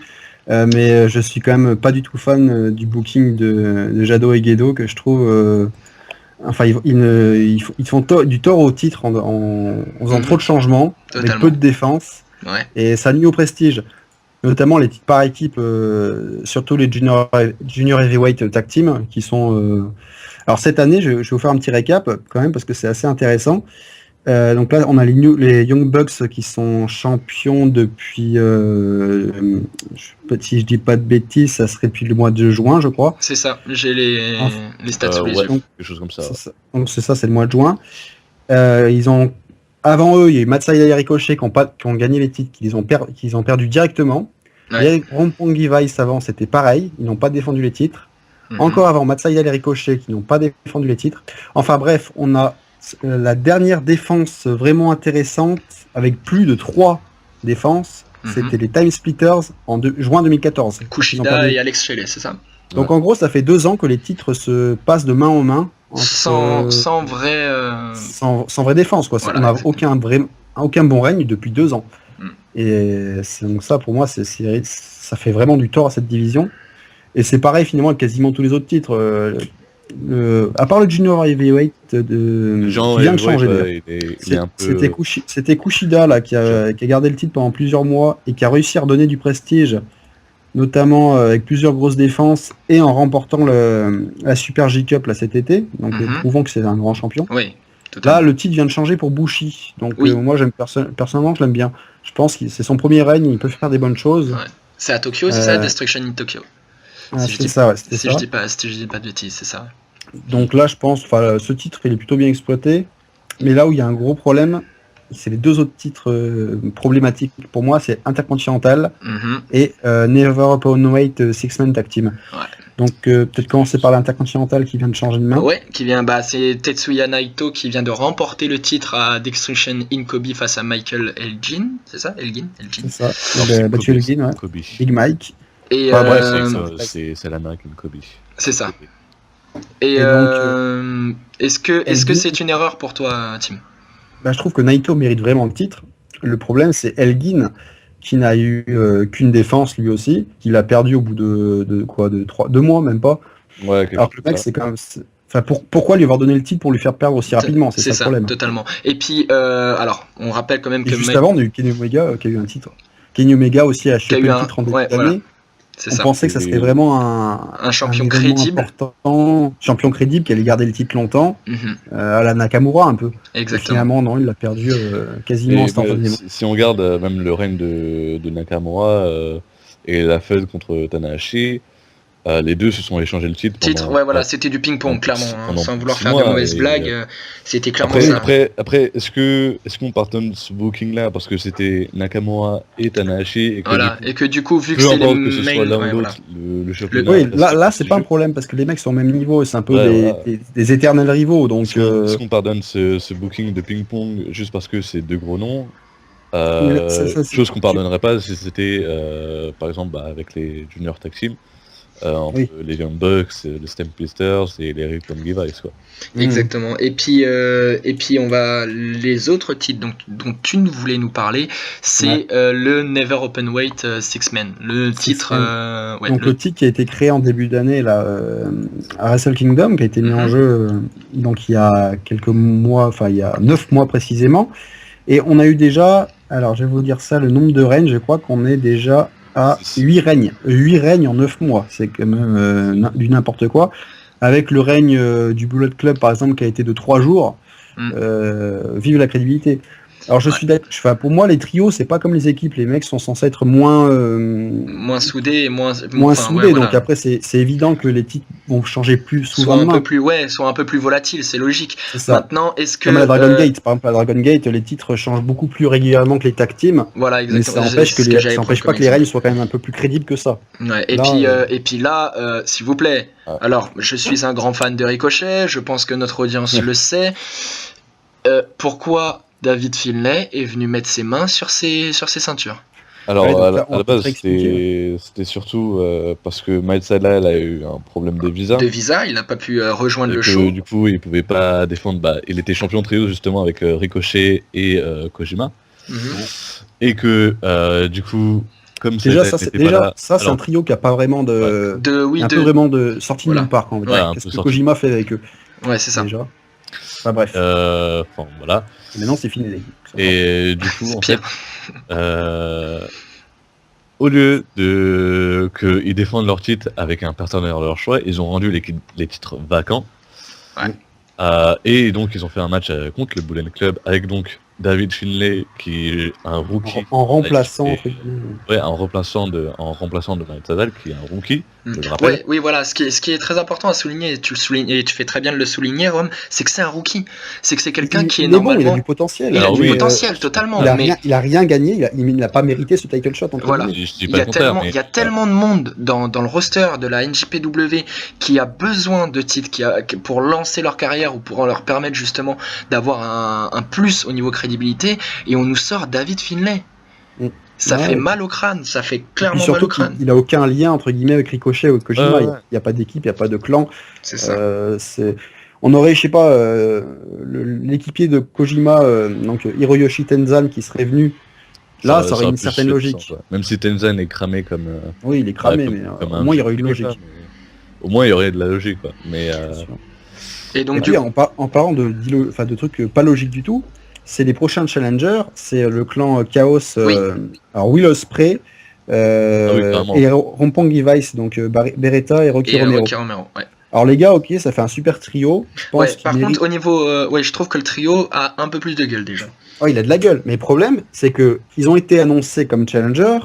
Mais je suis quand même pas du tout fan du booking de Jado et Gedo que je trouve Enfin, ils font du tort au titre en faisant trop de changements, avec Totalement. peu de défense, Ouais. et ça nuit au prestige. Notamment les titres par équipe, surtout les junior heavyweight tag team, qui sont... Alors cette année, je vais vous faire un petit récap, quand même, parce que c'est assez intéressant. Donc là, on a les Young Bucks qui sont champions depuis, si je dis pas de bêtises, ça serait depuis le mois de juin, je crois. C'est ça, j'ai les stats sous les ouais, yeux. Donc, quelque chose comme ça. Donc c'est ça, c'est le mois de juin. Avant eux, il y a eu Matsuya et Ricochet qui ont gagné les titres, qu'ils ont perdu directement. Ouais. Et Roppongi Vice avant, c'était pareil, ils n'ont pas défendu les titres. Mhm. Encore avant, Matsuya et Ricochet qui n'ont pas défendu les titres. Enfin bref, on a la dernière défense vraiment intéressante avec plus de 3 défenses. C'était les Time Splitters en juin 2014. Kushida et Alex Shelley, c'est ça? Donc en gros, ça fait 2 ans que les titres se passent de main en main. Sans vraie sans vraie défense, quoi. Voilà, on n'a exactement. aucun bon règne depuis 2 ans. Et donc ça, pour moi, ça fait vraiment du tort à cette division. Et c'est pareil finalement avec quasiment tous les autres titres. À part le Junior Heavyweight qui vient de changer. C'était Kushida là, qui a gardé le titre pendant plusieurs mois et qui a réussi à redonner du prestige, notamment avec plusieurs grosses défenses et en remportant la Super J-Cup là, cet été, donc prouvant que c'est un grand champion. Oui, totalement. Là, le titre vient de changer pour Bushi, donc Oui. moi personnellement je l'aime bien. Je pense que c'est son premier règne, il peut faire des bonnes choses. Ouais. C'est à Tokyo, c'est ça, Destruction in Tokyo. Si je dis pas de bêtises, c'est ça. Donc là, je pense, ce titre, il est plutôt bien exploité. Mais là où il y a un gros problème, c'est les 2 autres titres problématiques pour moi, c'est Intercontinental et Never Openweight Six-Man Tag Team. Ouais. Donc peut-être commencer par l'Intercontinental qui vient de changer de main. Ouais, c'est Tetsuya Naito qui vient de remporter le titre à Destruction in Kobe face à Michael Elgin, c'est ça? Elgin. C'est ça. Il a battu Elgin, ouais. Kobe. Big Mike. Et bref, c'est l'American Kobe. C'est ça. Et donc, est-ce que c'est une erreur pour toi, Tim? Je trouve que Naito mérite vraiment le titre. Le problème, c'est Elgin qui n'a eu qu'une défense lui aussi, qu'il a perdu au bout de 2 mois, même pas. Ouais, alors que le mec, c'est quand même... pourquoi lui avoir donné le titre pour lui faire perdre aussi rapidement? C'est ça le problème. Totalement. Et puis, alors, on rappelle quand même que... Juste avant, on a eu Kenny Omega qui a eu un titre. Kenny Omega aussi a chopé le titre en début d'année. Voilà. On pensait que ça serait vraiment un champion crédible. Champion crédible qui allait garder le titre longtemps, à la Nakamura un peu. Exactement. Et finalement, non, il l'a perdu quasiment instantanément. Si on regarde même le règne de Nakamura et la feud contre Tanahashi, les deux se sont échangés le titre. C'était du ping-pong, clairement. Sans vouloir faire de mauvaises blagues, c'était clairement ça. Après, est-ce qu'on pardonne ce booking-là parce que c'était Nakamura et Tanahashi et que du coup, vu que c'est les mains... Oui, là c'est pas un problème parce que les mecs sont au même niveau et c'est un peu des éternels rivaux. Donc, est-ce qu'on pardonne ce booking de ping-pong juste parce que c'est 2 gros noms? Chose qu'on pardonnerait pas si c'était par exemple avec les Junior Tag Team. Entre les Young Bucks, les Stampisters et les Roppongi Vice, quoi. Exactement. Et puis on va les autres titres dont tu voulais nous parler, c'est le Never Openweight Six-Man, le titre. Donc le titre qui a été créé en début d'année là à Wrestle Kingdom, qui a été mis en jeu donc il y a quelques mois, enfin il y a 9 mois précisément, et on a eu déjà, alors je vais vous dire ça, le nombre de règnes, je crois qu'on est déjà à 8 règnes. 8 règnes en 9 mois, c'est quand même du n'importe quoi. Avec le règne du Bullet Club, par exemple, qui a été de 3 jours, vive la crédibilité. Alors je suis d'accord, pour moi les trios c'est pas comme les équipes, les mecs sont censés être moins soudés et moins soudés, donc après c'est évident que les titres vont changer plus souvent, soit un peu plus volatiles, c'est logique. C'est maintenant, est-ce que comme la Dragon Gate, par exemple, la Dragon Gate, les titres changent beaucoup plus régulièrement que les tag teams. Voilà, exactement. Mais ça empêche pas que les règnes soient quand même un peu plus crédibles que ça. Ouais, et puis là, s'il vous plaît, alors je suis un grand fan de Ricochet, je pense que notre audience le sait. Pourquoi David Finlay est venu mettre ses mains sur ses ceintures? Alors à la base c'était surtout parce que Miles Sala a eu un problème de visa. Il n'a pas pu rejoindre le show. Du coup il pouvait pas défendre, il était champion de trio justement avec Ricochet et Kojima. Et que du coup comme c'est un trio qui a pas vraiment de un peu vraiment de sortie de nulle part, parce que Kojima fait avec eux. Ouais, c'est ça. Déjà. Enfin bref. Enfin, voilà. Maintenant, c'est fini. Et du coup, C'est en pire. fait, au lieu de qu'ils défendent leur titre avec un partenaire de leur choix, ils ont rendu les titres vacants. Ouais. Et donc ils ont fait un match contre le Bullen Club avec donc David Finlay qui est un rookie. En remplaçant. Ouais, en remplaçant de Matt Sadal qui est un rookie, je le rappelle. Ouais, oui, voilà. Ce qui est très important à souligner, et tu le soulignes, et tu fais très bien de le souligner, Rome, c'est que c'est un rookie. C'est que c'est quelqu'un qui est normalement. Bon, il a du potentiel. Il a Alors du oui, potentiel, totalement. Il a rien gagné. Il n'a pas mérité ce title shot. Voilà. Je dis Il pas y le a contraire, tellement, il y a tellement de monde dans le roster de la NJPW qui a besoin de titres pour lancer leur carrière ou pour leur permettre justement d'avoir un plus au niveau crédibilité, et on nous sort David Finlay. Ça fait mal au crâne, ça fait clairement mal au crâne. Il a aucun lien entre guillemets avec Ricochet ou Kojima. Ouais. Il n'y a pas d'équipe, il n'y a pas de clan. C'est ça. On aurait, je sais pas, l'équipier de Kojima, donc Hiroyoshi Tenzan, qui serait venu. Là, ça aurait une certaine logique. Même si Tenzan est cramé comme. Oui, il est cramé, mais au moins il y aurait une logique. Au moins il y aurait de la logique, quoi. Mais. Et donc, puis, en parlant de trucs pas logiques du tout, c'est les prochains challengers, c'est le clan Chaos, alors Will Ospreay, et Roppongi Vice, donc Beretta et Rocky Romero. Ouais. Alors les gars, ok, ça fait un super trio. Je pense par contre, au niveau, je trouve que le trio a un peu plus de gueule déjà. Oh, il a de la gueule, mais le problème, c'est que ils ont été annoncés comme challenger,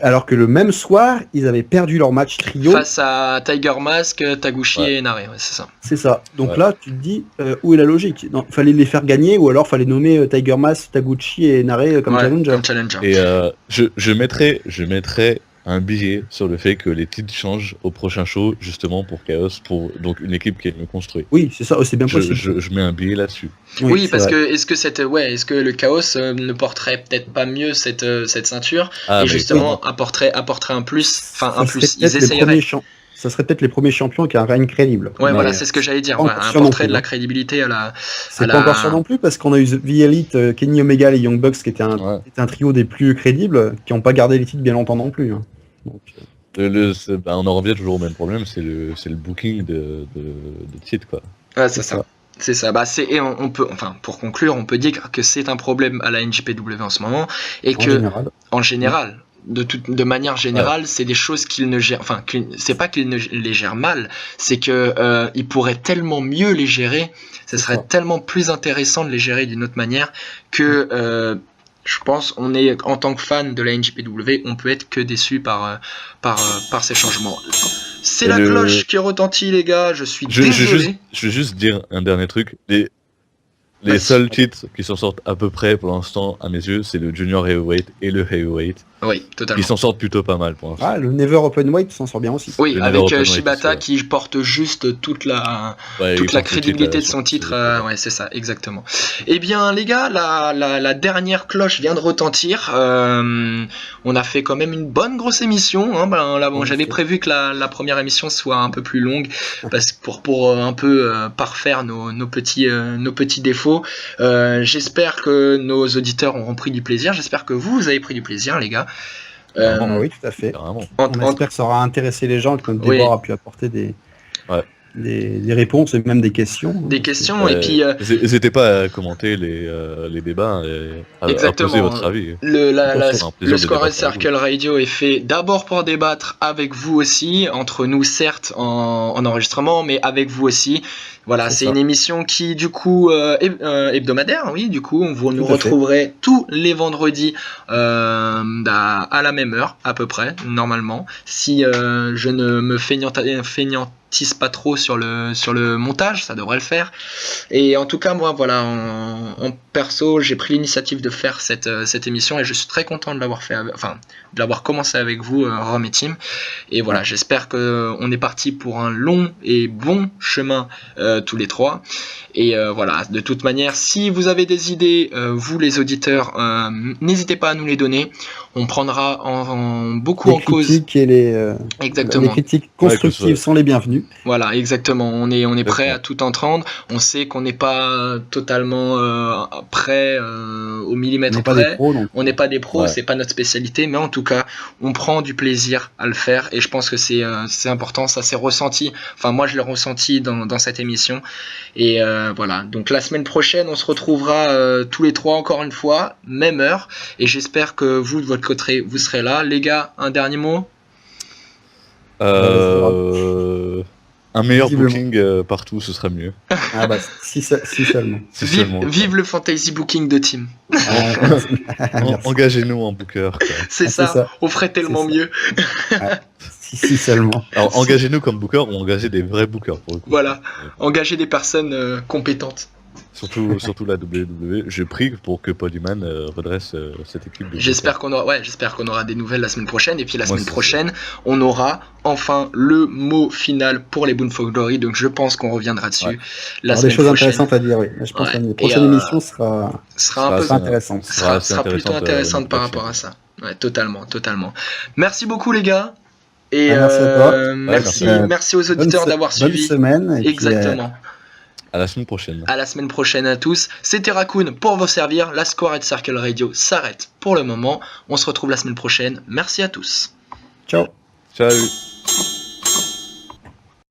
alors que le même soir, ils avaient perdu leur match trio face à Tiger Mask, Taguchi et Nare, c'est ça. C'est ça. Donc là, tu te dis où est la logique? Il fallait les faire gagner, ou alors fallait nommer Tiger Mask, Taguchi et Nare comme challenger. Et je mettrais un billet sur le fait que les titres changent au prochain show, justement pour Chaos, pour donc une équipe qui est mieux construite. Oui, c'est ça, c'est bien possible. Je mets un billet là-dessus. Oui, parce que est-ce que le Chaos ne porterait peut-être pas mieux cette ceinture et justement apporterait un plus, enfin un plus, ils essayeraient. Ça serait peut-être les premiers champions qui a un règne crédible. Ouais, voilà, c'est ce que j'allais dire. Apporterait de la crédibilité à la. C'est pas encore sûr non plus, parce qu'on a eu The Elite, Kenny Omega et Young Bucks qui étaient un trio des plus crédibles, qui n'ont pas gardé les titres bien longtemps non plus. Donc, on en revient toujours au même problème, c'est le booking de titres, quoi. Ouais, c'est ça. C'est ça. Et on peut, enfin, pour conclure, on peut dire que c'est un problème à la NJPW en ce moment, et en général. De manière générale, c'est des choses qu'il ne gère. Enfin, c'est pas qu'il ne les gère mal, c'est que il pourrait tellement mieux les gérer. Ce serait tellement plus intéressant de les gérer d'une autre manière que je pense on est en tant que fan de la NJPW, on peut être que déçu par ces changements. C'est la cloche qui retentit, les gars. Je suis désolé. Je vais juste dire un dernier truc. Les seuls titres qui s'en sortent à peu près pour l'instant, à mes yeux, c'est le Junior Heavyweight et le Heavyweight. Oui, totalement. Ils s'en sortent plutôt pas mal pour l'instant. Ah, le Never Openweight s'en sort bien aussi. Oui, avec Shibata qui porte juste toute la crédibilité de son titre. Ouais, c'est ça, exactement. Eh bien, les gars, la dernière cloche vient de retentir. On a fait quand même une bonne grosse émission. J'avais prévu que la première émission soit un peu plus longue parce que pour un peu parfaire nos petits défauts. J'espère que nos auditeurs auront pris du plaisir. J'espère que vous avez pris du plaisir, les gars. Oui, tout à fait. On espère que ça aura intéressé les gens, que notre débat aura pu apporter des réponses et même des questions. Et puis n'hésitez pas à commenter les débats et à poser votre avis. Le Square Circle Radio est fait d'abord pour débattre avec vous aussi, entre nous certes en enregistrement, mais avec vous aussi. Voilà, c'est une émission qui du coup hebdomadaire, oui, du coup vous nous retrouverez tous les vendredis à la même heure à peu près, normalement, si je ne me feignantise pas trop sur le montage, ça devrait le faire. Et en tout cas, moi voilà, en perso, j'ai pris l'initiative de faire cette émission et je suis très content de l'avoir commencé avec vous, Rome et Tim. Et voilà, j'espère qu'on est parti pour un long et bon chemin tous les trois. Et voilà, de toute manière, si vous avez des idées, vous les auditeurs, n'hésitez pas à nous les donner. On prendra beaucoup en cause. Les critiques et les Exactement. critiques constructives sont les bienvenues. Voilà, exactement. On est prêt à tout entendre. On sait qu'on n'est pas totalement prêt au millimètre près. On n'est pas des pros, c'est pas notre spécialité, mais en tout cas, on prend du plaisir à le faire et je pense que c'est important. Ça s'est ressenti. Enfin, moi, je l'ai ressenti dans cette émission. Et voilà. Donc la semaine prochaine, on se retrouvera tous les trois encore une fois, même heure. Et j'espère que vous de votre côté, vous serez là. Les gars, un dernier mot. Un meilleur booking partout, ce serait mieux. Ah bah, si seulement. Vive le fantasy booking de Team. Engagez-nous en booker. C'est ça, on ferait tellement mieux. Si seulement. Alors engagez-nous comme booker ou engagez des vrais bookers pour le coup. Voilà, engagez des personnes compétentes. Surtout la WWE. Je prie pour que Paul Heyman redresse cette équipe. J'espère qu'on aura des nouvelles la semaine prochaine. Et puis la semaine prochaine, on aura enfin le mot final pour les Bound for Glory. Donc je pense qu'on reviendra dessus la semaine prochaine. Des choses intéressantes à dire, oui. Je pense que la prochaine émission sera intéressante. Sera plutôt intéressante par rapport à ça. Ouais, totalement. Merci beaucoup les gars. Et merci à toi. Merci aux auditeurs d'avoir suivi. Bonne semaine. Exactement. À la semaine prochaine. À la semaine prochaine à tous. C'était Raccoon pour vous servir. La Squared Circle Radio s'arrête pour le moment. On se retrouve la semaine prochaine. Merci à tous. Ciao. Salut.